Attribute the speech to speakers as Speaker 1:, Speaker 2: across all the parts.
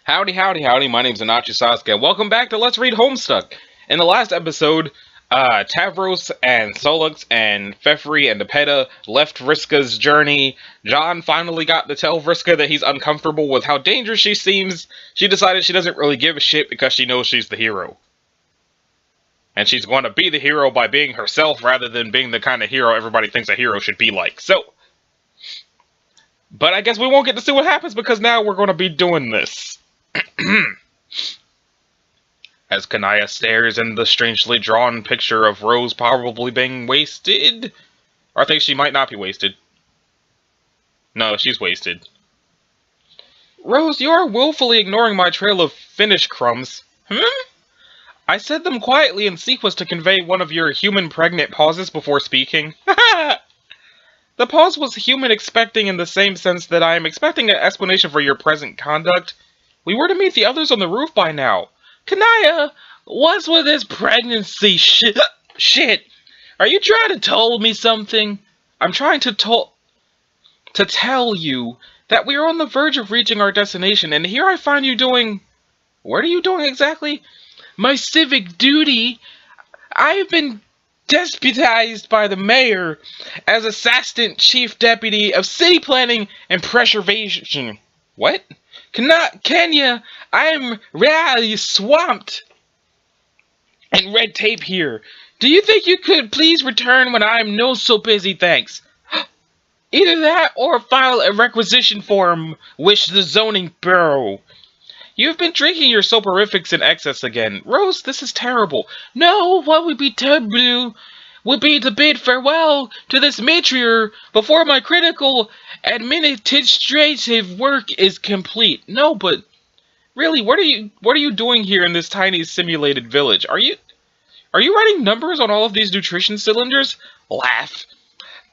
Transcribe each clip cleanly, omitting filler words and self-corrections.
Speaker 1: Howdy, howdy, howdy, my name's Anachi Sasuke, and welcome back to Let's Read Homestuck. In the last episode, Tavros and Solux and Fefri and Depeta left Vriska's journey. John finally got to tell Vriska that he's uncomfortable with how dangerous she seems. She decided she doesn't really give a shit because she knows she's the hero. And she's going to be the hero by being herself rather than being the kind of hero everybody thinks a hero should be like. But I guess we won't get to see what happens because now we're going to be doing this. As Kanaya stares in the strangely drawn picture of Rose probably being wasted. Or I think she might not be wasted. No, she's wasted. Rose, you are willfully ignoring my trail of finish crumbs. I said them quietly in sequence to convey one of your human pregnant pauses before speaking. The pause was human expecting in the same sense that I am expecting an explanation for your present conduct. We were to meet the others on the roof by now. Kanaya, what's with this pregnancy shit? Are you trying to tell me something? I'm trying to tell you that we are on the verge of reaching our destination, and here I find you doing... What are you doing exactly? My civic duty. I have been deputized by the mayor as assistant chief deputy of city planning and preservation. What? Kenya, I am really swamped in red tape here. Do you think you could please return when I am no so busy, thanks? Either that or file a requisition form with the zoning bureau. You've been drinking your soporifics in excess again. Rose, this is terrible. No, what would be terrible would be to bid farewell to this matriarch before my critical administrative work is complete. No, but really, what are you doing here in this tiny simulated village? Are you writing numbers on all of these nutrition cylinders? Laugh.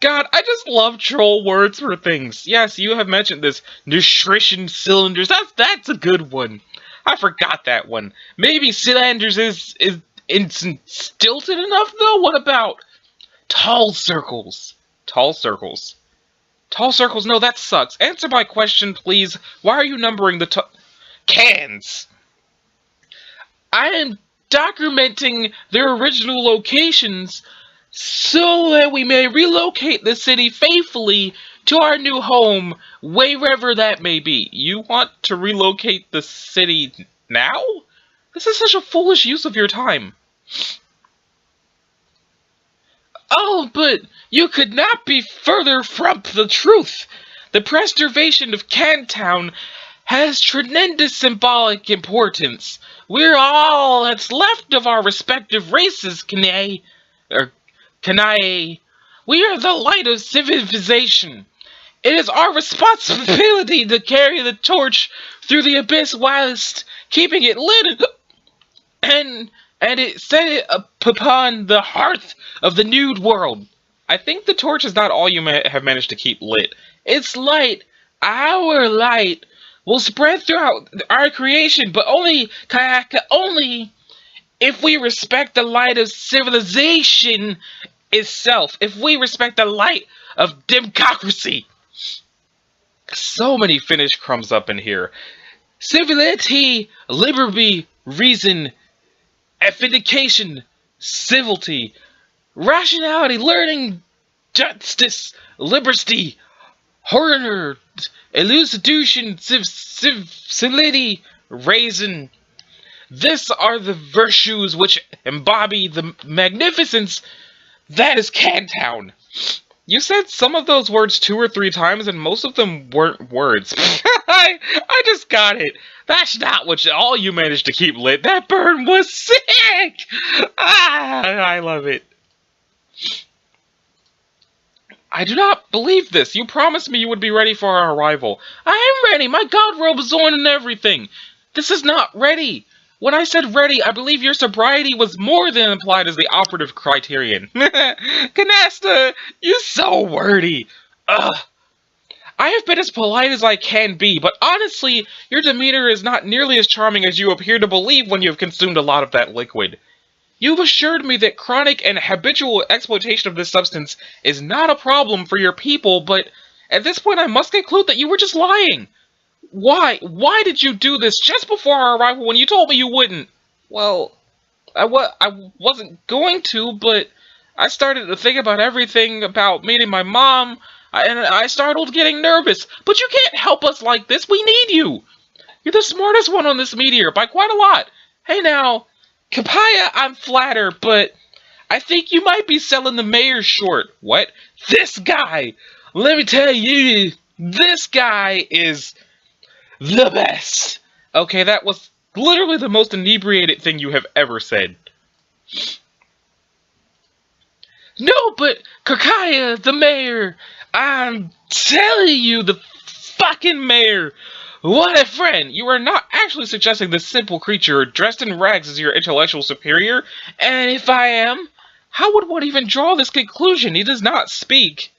Speaker 1: God, I just love troll words for things. Yes, you have mentioned this. Nutrition cylinders. That's a good one. I forgot that one. Maybe cylinders is stilted enough though? What about tall circles? Tall circles. Tall circles, no, that sucks. Answer my question, please. Why are you numbering the cans? I am documenting their original locations so that we may relocate the city faithfully to our new home, wherever that may be. You want to relocate the city now? This is such a foolish use of your time. Oh, but you could not be further from the truth. The preservation of Cantown has tremendous symbolic importance. We're all that's left of our respective races, Kanae. We are the light of civilization. It is our responsibility to carry the torch through the abyss whilst keeping it lit and it set it upon the hearth of the nude world. I think the torch is not all you have managed to keep lit. Its light, our light, will spread throughout our creation, but only if we respect the light of civilization itself. If we respect the light of democracy. So many Finnish crumbs up in here. Civility, liberty, reason, effication, civility, rationality, learning, justice, liberty, honor, elucidation, civility, reason. These are the virtues which embody the magnificence that is Cantown. You said some of those words 2 or 3 times, and most of them weren't words. I just got it. That's not what all you managed to keep lit. That burn was sick! I love it. I do not believe this. You promised me you would be ready for our arrival. I am ready. My god robe is on and everything. This is not ready. When I said ready, I believe your sobriety was more than implied as the operative criterion. Canasta, you so wordy. Ugh. I have been as polite as I can be, but honestly, your demeanor is not nearly as charming as you appear to believe when you have consumed a lot of that liquid. You've assured me that chronic and habitual exploitation of this substance is not a problem for your people, but at this point I must conclude that you were just lying. Why? Why did you do this just before our arrival when you told me you wouldn't? Well, I wasn't going to, but I started to think about everything about meeting my mom, and I started getting nervous. But you can't help us like this. We need you. You're the smartest one on this meteor by quite a lot. Hey now, Kapaya, I'm flattered, but I think you might be selling the mayor short. What? This guy! Let me tell you, this guy is the best. Okay, that was literally the most inebriated thing you have ever said. No, but Kakaya, the mayor, I'm telling you, the fucking mayor. What a friend! You are not actually suggesting this simple creature dressed in rags is your intellectual superior, and if I am, how would one even draw this conclusion? He does not speak.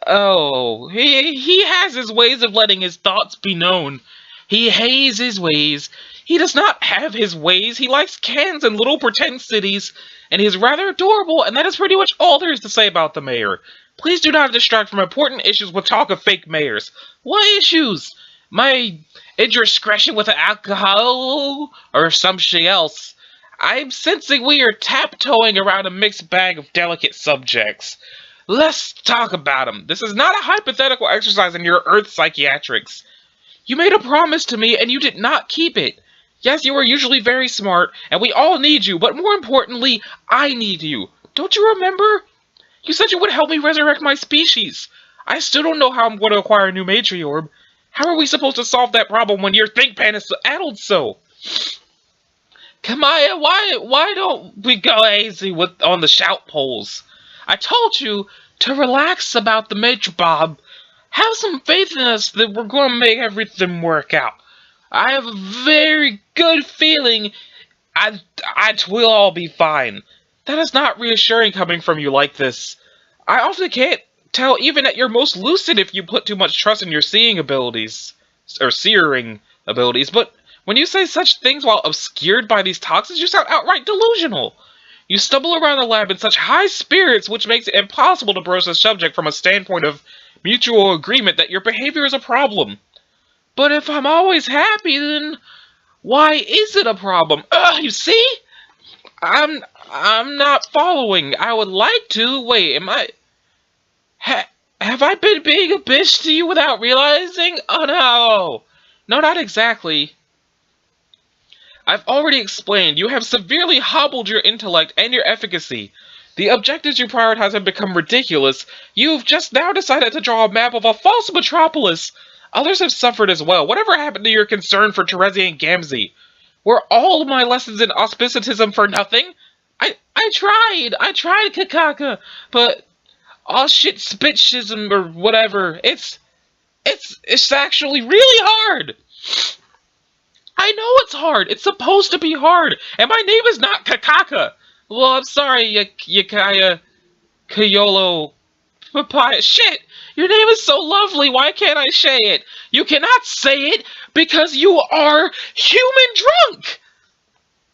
Speaker 1: Oh, he has his ways of letting his thoughts be known. He hates his ways. He does not have his ways. He likes cans and little pretend cities, and he is rather adorable, and that is pretty much all there is to say about the mayor. Please do not distract from important issues with talk of fake mayors. What issues? My indiscretion with alcohol, or something else? I'm sensing we are tiptoeing around a mixed bag of delicate subjects. Let's talk about them. This is not a hypothetical exercise in your Earth psychiatrics. You made a promise to me, and you did not keep it. Yes, you are usually very smart, and we all need you, but more importantly, I need you. Don't you remember? You said you would help me resurrect my species. I still don't know how I'm going to acquire a new matriorb. How are we supposed to solve that problem when your think pan is addled so? Kamaya, why don't we go easy on the shout polls? I told you to relax about the matribob. Have some faith in us that we're going to make everything work out. I have a very good feeling it will all be fine. That is not reassuring coming from you like this. I often can't tell even at your most lucid if you put too much trust in your seeing abilities, or searing abilities, but when you say such things while obscured by these toxins, you sound outright delusional. You stumble around the lab in such high spirits, which makes it impossible to broach the subject from a standpoint of mutual agreement that your behavior is a problem. But if I'm always happy, then why is it a problem? You see? I'm not following. I would like to. Wait, am I... have I been being a bitch to you without realizing? Oh no! No, not exactly. I've already explained. You have severely hobbled your intellect and your efficacy. The objectives you prioritize have become ridiculous. You've just now decided to draw a map of a false metropolis. Others have suffered as well. Whatever happened to your concern for Terezi and Gamzee? Were all of my lessons in auspicitism for nothing? I tried, Kakaka, but all shit spitchism or whatever. It's actually really hard. I know it's hard. It's supposed to be hard. And my name is not Kakaka. Well, I'm sorry, Yakaya Kayolo Papaya. Shit! Your name is so lovely. Why can't I say it? You cannot say it because you are human drunk!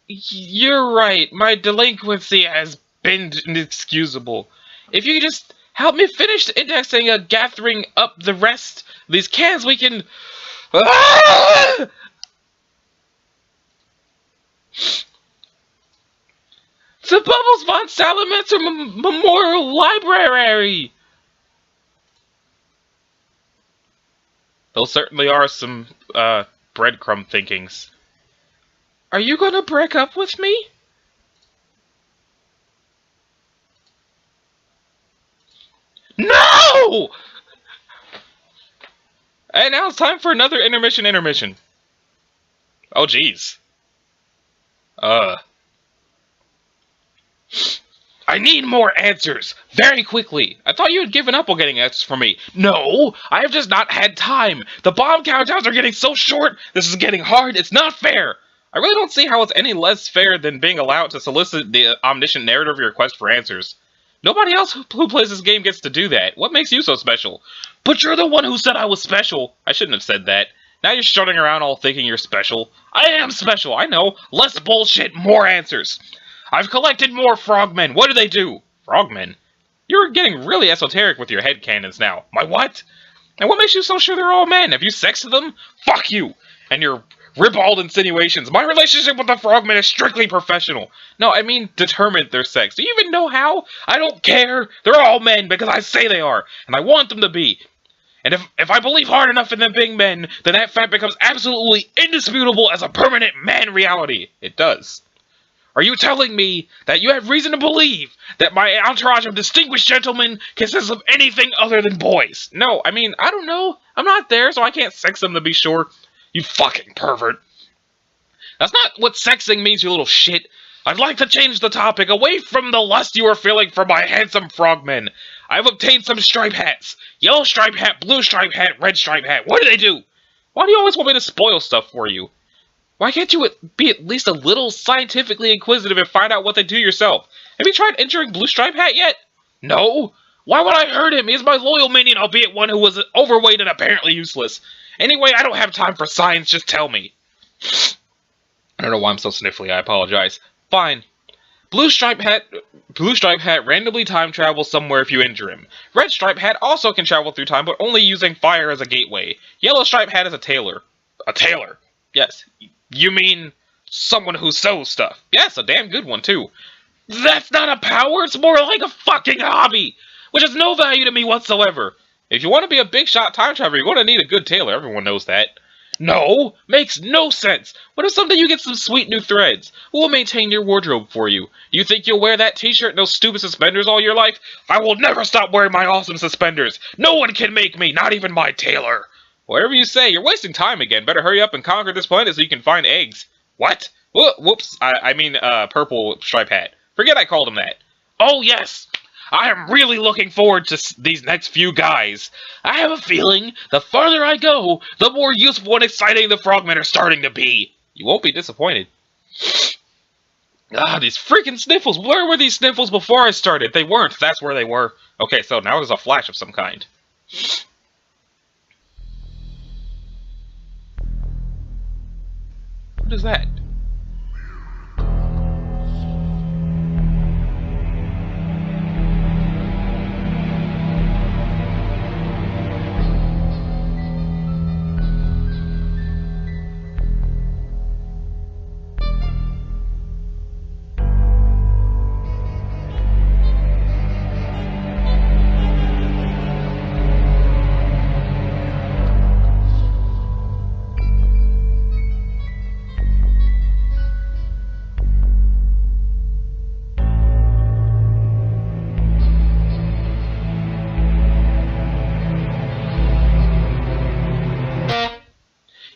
Speaker 1: You're right. My delinquency has been inexcusable. If you could just help me finish indexing and gathering up the rest of these cans, we can... Ah! The Bubbles von Salamancer Memorial Library! Those certainly are some, breadcrumb thinkings. Are you gonna break up with me? No! And now it's time for another intermission. Oh, jeez. I need more answers, very quickly. I thought you had given up on getting answers from me. No, I have just not had time. The bomb countdowns are getting so short. This is getting hard. It's not fair. I really don't see how it's any less fair than being allowed to solicit the omniscient narrative of your quest for answers. Nobody else who plays this game gets to do that. What makes you so special? But you're the one who said I was special. I shouldn't have said that. Now you're strutting around all thinking you're special. I am special, I know. Less bullshit, more answers. I've collected more frogmen. What do they do? Frogmen? You're getting really esoteric with your headcanons now. My what? And what makes you so sure they're all men? Have you sexed them? Fuck you! And your ribald insinuations. My relationship with the frogmen is strictly professional. No, I mean determined their sex. Do you even know how? I don't care. They're all men because I say they are. And I want them to be. And if I believe hard enough in them being men, then that fact becomes absolutely indisputable as a permanent man reality. It does. Are you telling me that you have reason to believe that my entourage of distinguished gentlemen consists of anything other than boys? No, I mean, I don't know. I'm not there, so I can't sex them to be sure. You fucking pervert. That's not what sexing means, you little shit. I'd like to change the topic away from the lust you are feeling for my handsome frogmen. I've obtained some stripe hats. Yellow stripe hat, blue stripe hat, red stripe hat. What do they do? Why do you always want me to spoil stuff for you? Why can't you be at least a little scientifically inquisitive and find out what they do yourself? Have you tried entering blue stripe hat yet? No. Why would I hurt him? He's my loyal minion, albeit one who was overweight and apparently useless. Anyway, I don't have time for science, just tell me. I don't know why I'm so sniffly, I apologize. Fine. Blue stripe hat randomly time travels somewhere if you injure him. Red stripe hat also can travel through time, but only using fire as a gateway. Yellow stripe hat is a tailor. A tailor? Yes. You mean someone who sews stuff? Yes, a damn good one, too. That's not a power, it's more like a fucking hobby, which has no value to me whatsoever. If you want to be a big shot time traveler, you're going to need a good tailor, everyone knows that. No, makes no sense. What if someday you get some sweet new threads? Who will maintain your wardrobe for you? You think you'll wear that t-shirt and those stupid suspenders all your life? I will never stop wearing my awesome suspenders. No one can make me, not even my tailor. Whatever you say, you're wasting time again. Better hurry up and conquer this planet so you can find eggs. What? Whoops, I mean purple stripe hat. Forget I called him that. Oh yes! I am really looking forward to these next few guys. I have a feeling the farther I go, the more useful and exciting the frogmen are starting to be. You won't be disappointed. Ah, these freaking sniffles. Where were these sniffles before I started? They weren't. That's where they were. Okay, so now there's a flash of some kind. What is that?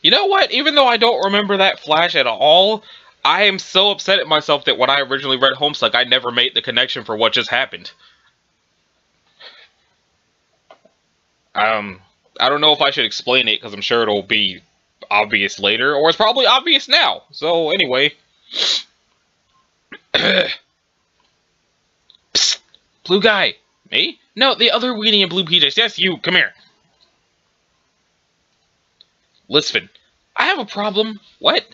Speaker 1: You know what? Even though I don't remember that flash at all, I am so upset at myself that when I originally read Homestuck, I never made the connection for what just happened. I don't know if I should explain it, because I'm sure it'll be obvious later, or it's probably obvious now. So, anyway. Psst, blue guy. Me? No, the other weenie in blue PJs. Yes, you. Come here. Listen, I have a problem. What?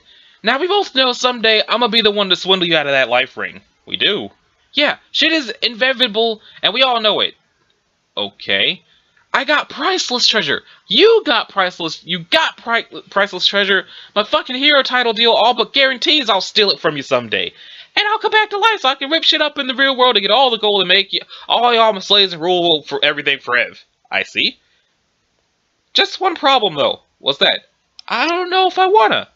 Speaker 1: Now, we both know someday I'm gonna be the one to swindle you out of that life ring. We do. Yeah, shit is inevitable, and we all know it. Okay. I got priceless treasure. You got priceless treasure. My fucking hero title deal all but guarantees I'll steal it from you someday. And I'll come back to life so I can rip shit up in the real world and get all the gold and make you all y'all my slaves and rule for everything forever. I see. Just one problem, though. What's that? I don't know if I wanna.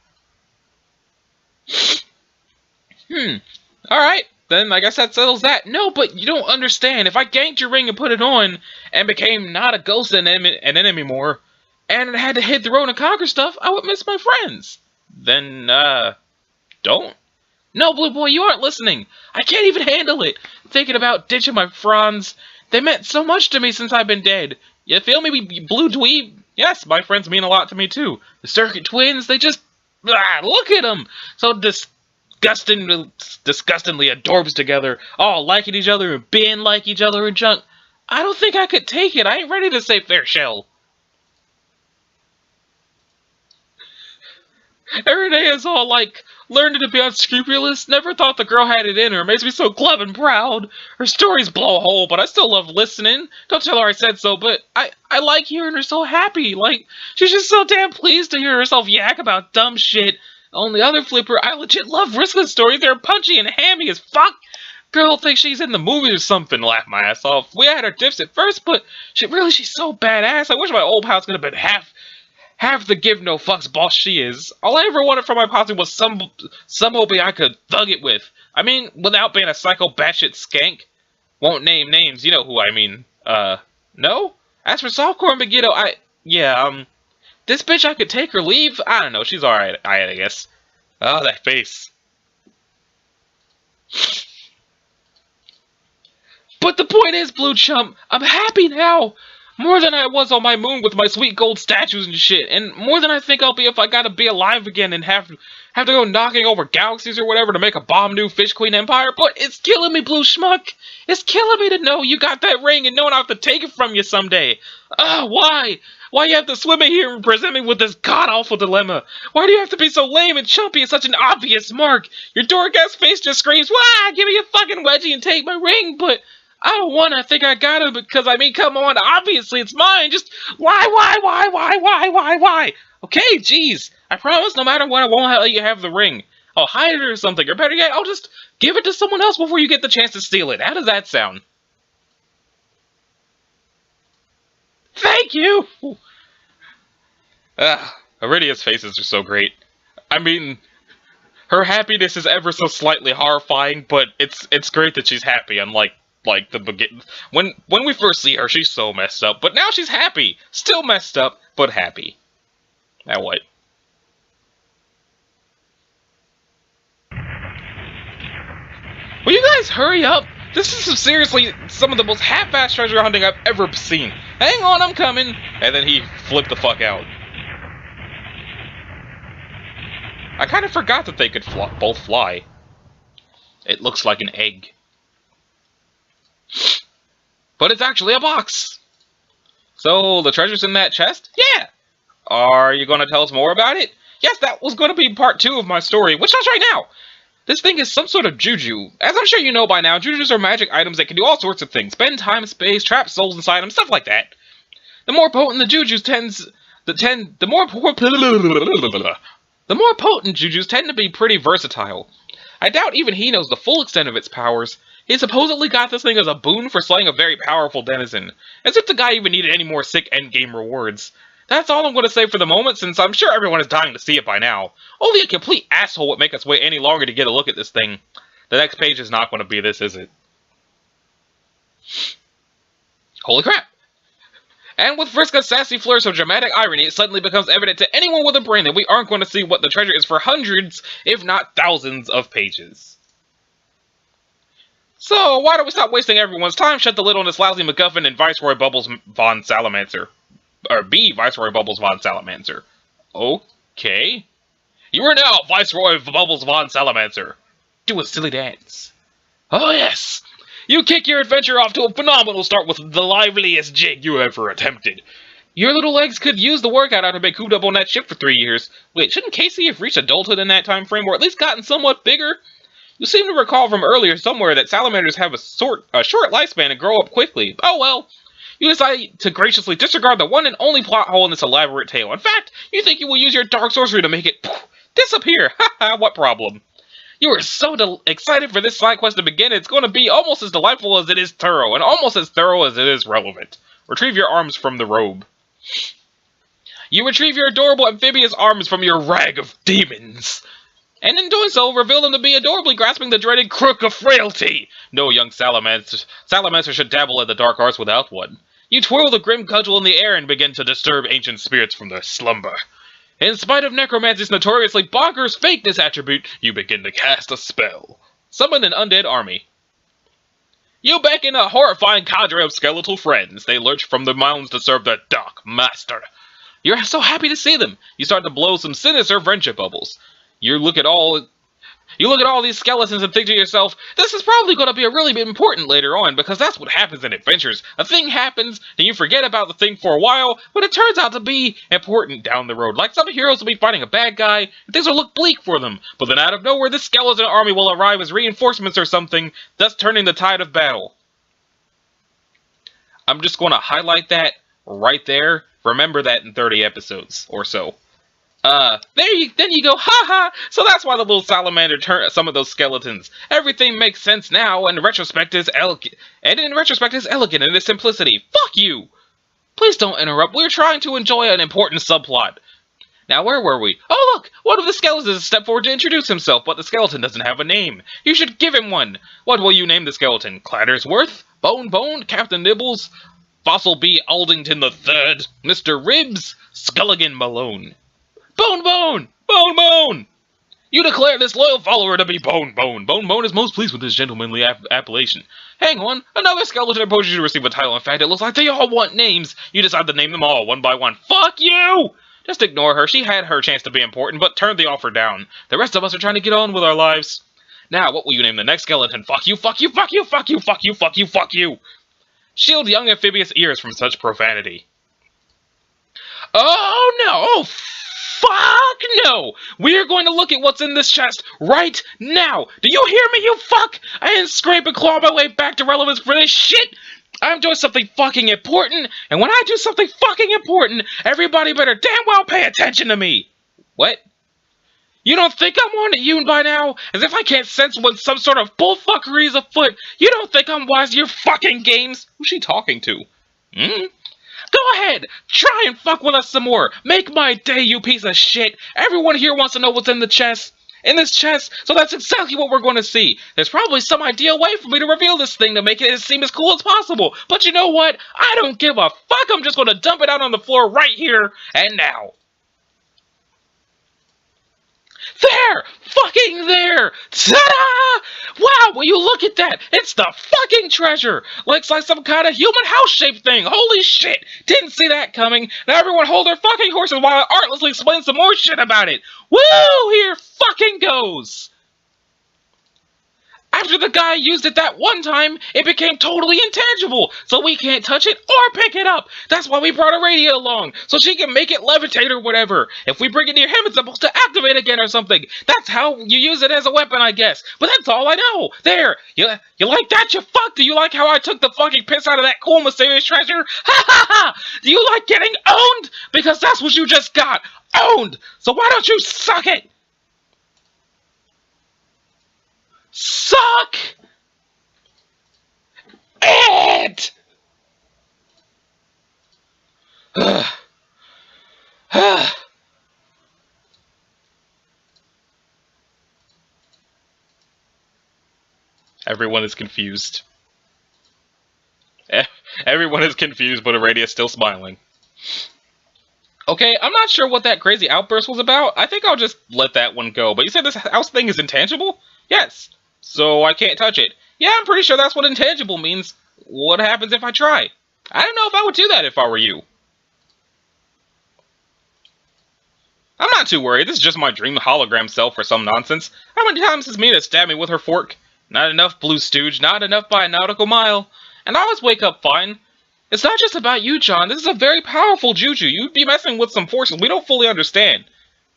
Speaker 1: Alright, then I guess that settles that. No, but you don't understand. If I ganked your ring and put it on, and became not a ghost and an enemy more, and had to hit the road and conquer stuff, I would miss my friends. Then, don't. No, Blue Boy, you aren't listening. I can't even handle it. Thinking about ditching my fronds. They meant so much to me since I've been dead. You feel me, blue dweeb? Yes, my friends mean a lot to me, too. The Circuit Twins, they just... look at them! So disgustingly adorbs together, all liking each other and being like each other and junk. I don't think I could take it. I ain't ready to say fair shell. Every day is all like, learning to be unscrupulous. Never thought the girl had it in her. Makes me so glum and proud. Her stories blow a hole, but I still love listening. Don't tell her I said so, but I like hearing her so happy. Like, she's just so damn pleased to hear herself yak about dumb shit. On the other flipper, I legit love Riska's stories. They're punchy and hammy as fuck. Girl thinks she's in the movie or something. Laugh my ass off. We had our dips at first, but she's so badass. I wish my old house could have been half the give no fucks boss she is. All I ever wanted from my posse was some OP I could thug it with. I mean, without being a psycho batshit skank. Won't name names, you know who I mean. No? As for softcore and Megiddo, this bitch I could take or leave? I don't know, she's alright, I guess. Oh, that face. But the point is, Blue Chump, I'm happy now! More than I was on my moon with my sweet gold statues and shit, and more than I think I'll be if I gotta be alive again and have to go knocking over galaxies or whatever to make a bomb new Fish Queen Empire, but it's killing me, Blue Schmuck! It's killing me to know you got that ring and knowing I have to take it from you someday! Why? Why you have to swim in here and present me with this god-awful dilemma? Why do you have to be so lame and chumpy at such an obvious mark? Your dork-ass face just screams, wah! Give me a fucking wedgie and take my ring, but I don't want to. I think I got it because, I mean, come on. Obviously, it's mine. Just why? Okay, jeez. I promise no matter what, I won't let you have the ring. I'll hide it or something. Or better yet, I'll just give it to someone else before you get the chance to steal it. How does that sound? Thank you! Iridia's faces are so great. I mean, her happiness is ever so slightly horrifying, but it's great that she's happy, unlike the beginning. When we first see her, she's so messed up, but now she's happy. Still messed up, but happy. Now what? Will you guys hurry up? This is seriously some of the most half-assed treasure hunting I've ever seen. Hang on, I'm coming. And then he flipped the fuck out. I kind of forgot that they could both fly. It looks like an egg. But it's actually a box! So, the treasure's in that chest? Yeah! Are you going to tell us more about it? Yes, that was going to be part 2 of my story, which I'll show you now! This thing is some sort of juju. As I'm sure you know by now, jujus are magic items that can do all sorts of things. Bend time, space, trap souls inside them, stuff like that. The more potent the jujus the more potent jujus tend to be pretty versatile. I doubt even he knows the full extent of its powers. He supposedly got this thing as a boon for slaying a very powerful denizen. As if the guy even needed any more sick endgame rewards. That's all I'm going to say for the moment, since I'm sure everyone is dying to see it by now. Only a complete asshole would make us wait any longer to get a look at this thing. The next page is not going to be this, is it? Holy crap! And with Vriska's sassy flourish of dramatic irony, it suddenly becomes evident to anyone with a brain that we aren't going to see what the treasure is for hundreds, if not thousands, of pages. So, why don't we stop wasting everyone's time, shut the lid on this lousy MacGuffin, and Viceroy Bubbles von Salamancer. Or be Viceroy Bubbles von Salamancer. Okay. You are now Viceroy Bubbles von Salamancer. Do a silly dance. Oh yes! You kick your adventure off to a phenomenal start with the liveliest jig you ever attempted. Your little legs could use the workout after being cooped up on that ship for 3 years. Wait, shouldn't Casey have reached adulthood in that time frame, or at least gotten somewhat bigger? You seem to recall from earlier somewhere that salamanders have a short lifespan and grow up quickly. Oh well. You decide to graciously disregard the one and only plot hole in this elaborate tale. In fact, you think you will use your dark sorcery to make it disappear. Haha, what problem? You are so excited for this side quest to begin, it's going to be almost as delightful as it is thorough, and almost as thorough as it is relevant. Retrieve your arms from the robe. You retrieve your adorable amphibious arms from your rag of demons. And in doing so, reveal them to be adorably grasping the dreaded crook of frailty. No young salamander should dabble in the dark arts without one. You twirl the grim cudgel in the air and begin to disturb ancient spirits from their slumber. In spite of necromancy's notoriously bonkers fakeness attribute, you begin to cast a spell. Summon an undead army. You beckon a horrifying cadre of skeletal friends. They lurch from the mounds to serve their dark master. You're so happy to see them. You start to blow some sinister friendship bubbles. You look at all You look at all these skeletons and think to yourself, this is probably going to be a really important later on, because that's what happens in adventures. A thing happens, and you forget about the thing for a while, but it turns out to be important down the road. Like some heroes will be fighting a bad guy, and things will look bleak for them, but then out of nowhere this skeleton army will arrive as reinforcements or something, thus turning the tide of battle. I'm just going to highlight that right there. Remember that in 30 episodes or so. Then you go, haha, so that's why the little salamander turned some of those skeletons. Everything makes sense now, and in retrospect is elegant in its simplicity. Fuck you! Please don't interrupt, we're trying to enjoy an important subplot. Now, where were we? Oh, look! One of the skeletons stepped forward to introduce himself, but the skeleton doesn't have a name. You should give him one. What will you name the skeleton? Clattersworth? Bone? Captain Nibbles? Fossil B. Aldington III? Mr. Ribs? Sculligan Malone? Bone! You declare this loyal follower to be Bone. Bone is most pleased with this gentlemanly appellation. Hang on, another skeleton approaches you to receive a title. In fact, it looks like they all want names. You decide to name them all, one by one. Fuck you! Just ignore her. She had her chance to be important, but turned the offer down. The rest of us are trying to get on with our lives. Now, what will you name the next skeleton? Fuck you! Shield young amphibious ears from such profanity. Oh no! Fuck no! We are going to look at what's in this chest right now! Do you hear me, you fuck? I didn't scrape and claw my way back to relevance for this shit! I'm doing something fucking important, and when I do something fucking important, everybody better damn well pay attention to me! What? You don't think I'm on to you by now? As if I can't sense when some sort of bullfuckery is afoot? You don't think I'm wise to your fucking games? Who's she talking to? Go ahead! Try and fuck with us some more! Make my day, you piece of shit! Everyone here wants to know what's in the chest. In this chest, so that's exactly what we're going to see. There's probably some ideal way for me to reveal this thing to make it seem as cool as possible. But you know what? I don't give a fuck! I'm just going to dump it out on the floor right here and now. There! Fucking there! Ta-da! Wow, will you look at that? It's the fucking treasure! Looks like some kind of human house-shaped thing! Holy shit! Didn't see that coming! Now everyone hold their fucking horses while I artlessly explain some more shit about it! Woo! Here fucking goes! After the guy used it that one time, it became totally intangible, so we can't touch it or pick it up. That's why we brought a radio along, so she can make it levitate or whatever. If we bring it near him, it's supposed to activate again or something. That's how you use it as a weapon, I guess. But that's all I know. There, you like that, you fuck? Do you like how I took the fucking piss out of that cool, mysterious treasure? Ha ha ha! Do you like getting owned? Because that's what you just got. Owned! So why don't you suck it? Suck it! Everyone is confused. Everyone is confused, but Aradia is still smiling. Okay, I'm not sure what that crazy outburst was about. I think I'll just let that one go. But you said this house thing is intangible? Yes. So I can't touch it. Yeah, I'm pretty sure that's what intangible means. What happens if I try? I don't know if I would do that if I were you. I'm not too worried. This is just my dream hologram self or some nonsense. How many times has Mina stabbed me with her fork? Not enough, Blue Stooge. Not enough by a nautical mile. And I always wake up fine. It's not just about you, John. This is a very powerful juju. You'd be messing with some forces we don't fully understand.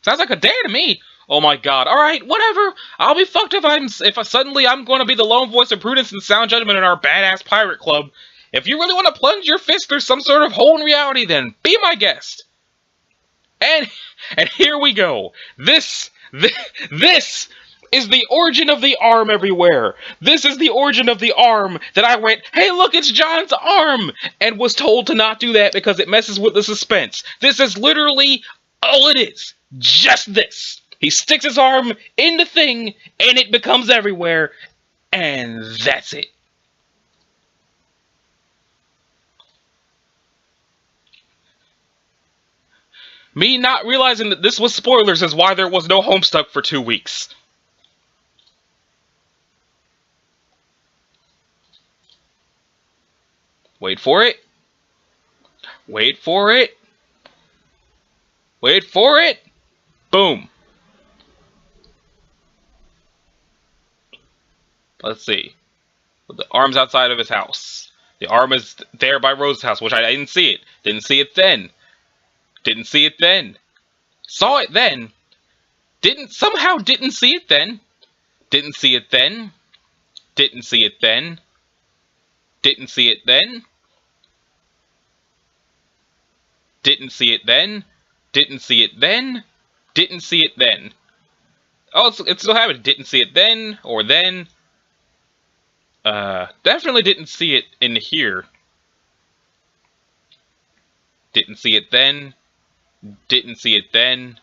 Speaker 1: Sounds like a dare to me. Oh my god. Alright, whatever. I'll be fucked if suddenly I'm going to be the lone voice of prudence and sound judgment in our badass pirate club. If you really want to plunge your fist through some sort of hole in reality, then be my guest. And here we go. This is the origin of the arm everywhere. This is the origin of the arm that I went, hey look, it's John's arm, and was told to not do that because it messes with the suspense. This is literally all it is. Just this. He sticks his arm in the thing, and it becomes everywhere, and that's it. Me not realizing that this was spoilers is why there was no Homestuck for 2 weeks. Wait for it. Wait for it. Wait for it. Boom. Let's see. The arm's outside of his house. The arm is there by Rose's house, which I didn't see it. Didn't see it then. Didn't see it then. Saw it then. Somehow didn't see it then. Didn't see it then. Didn't see it then. Didn't see it then. Didn't see it then. Didn't see it then. Didn't see it then. Oh, it still happened. Didn't see it then, or then. Definitely didn't see it in here. Didn't see it then. Didn't see it then.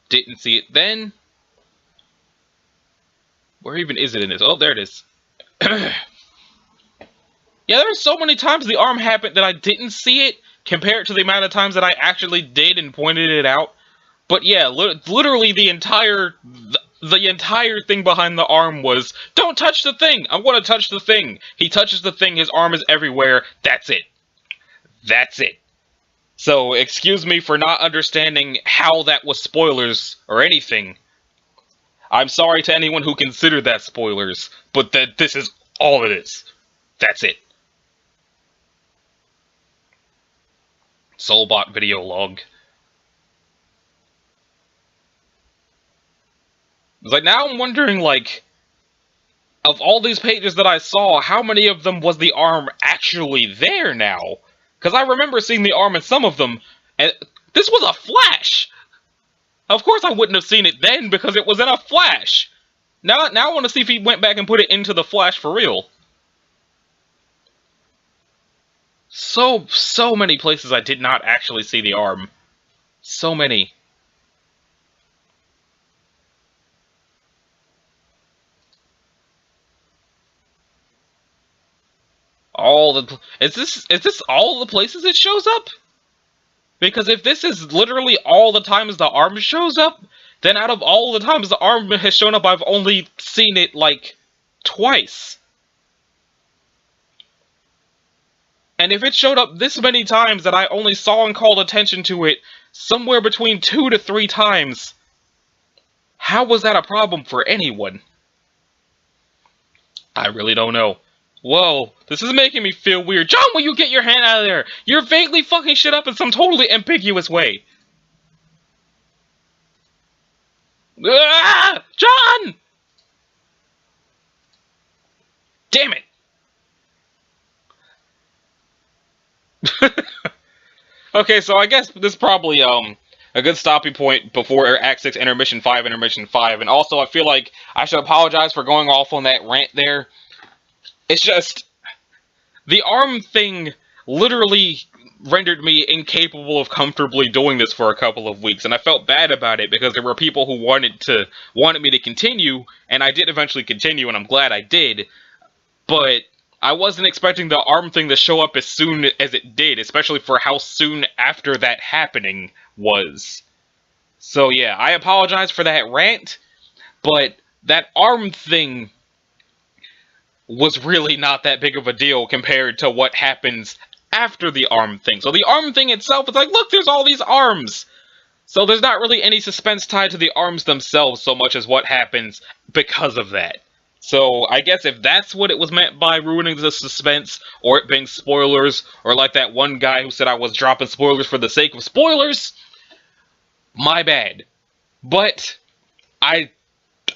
Speaker 1: Didn't see it then. Where even is it in this? Oh, there it is. Yeah, there's so many times the arm happened that I didn't see it, compared to the amount of times that I actually did and pointed it out. But yeah, literally the entire thing behind the arm was, don't touch the thing! I want to touch the thing! He touches the thing, his arm is everywhere, that's it. That's it. So, excuse me for not understanding how that was spoilers or anything. I'm sorry to anyone who considered that spoilers, but this is all it is. That's it. Soulbot video log. It's like, now I'm wondering, like, of all these pages that I saw, how many of them was the arm actually there now? Because I remember seeing the arm in some of them, and this was a flash! Of course I wouldn't have seen it then, because it was in a flash! Now I want to see if he went back and put it into the flash for real. So many places I did not actually see the arm. So many. Is this all the places it shows up? Because if this is literally all the times the arm shows up, then out of all the times the arm has shown up, I've only seen it, like, twice. And if it showed up this many times that I only saw and called attention to it somewhere between 2 to 3 times, how was that a problem for anyone? I really don't know. Whoa, this is making me feel weird. John, will you get your hand out of there? You're vaguely fucking shit up in some totally ambiguous way. Ah! John! Damn it. Okay, so I guess this is probably a good stopping point before Act 6 Intermission 5, and also I feel like I should apologize for going off on that rant there. It's just, the arm thing literally rendered me incapable of comfortably doing this for a couple of weeks, and I felt bad about it because there were people who wanted me to continue, and I did eventually continue, and I'm glad I did, but I wasn't expecting the arm thing to show up as soon as it did, especially for how soon after that happening was. So yeah, I apologize for that rant, but that arm thing was really not that big of a deal compared to what happens after the arm thing. So the arm thing itself, it's like, look, there's all these arms! So there's not really any suspense tied to the arms themselves so much as what happens because of that. So I guess if that's what it was meant by ruining the suspense, or it being spoilers, or like that one guy who said I was dropping spoilers for the sake of spoilers, my bad. But I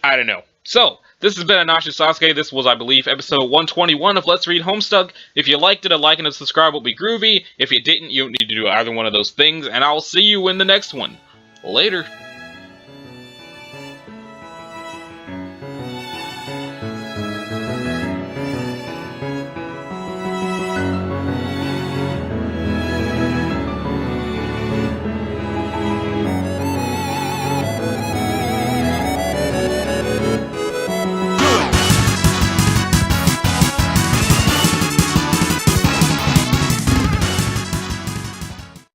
Speaker 1: don't know. So, this has been Anashi Sasuke. This was, I believe, episode 121 of Let's Read Homestuck. If you liked it, a like and a subscribe would be groovy. If you didn't, you don't need to do either one of those things, and I'll see you in the next one. Later.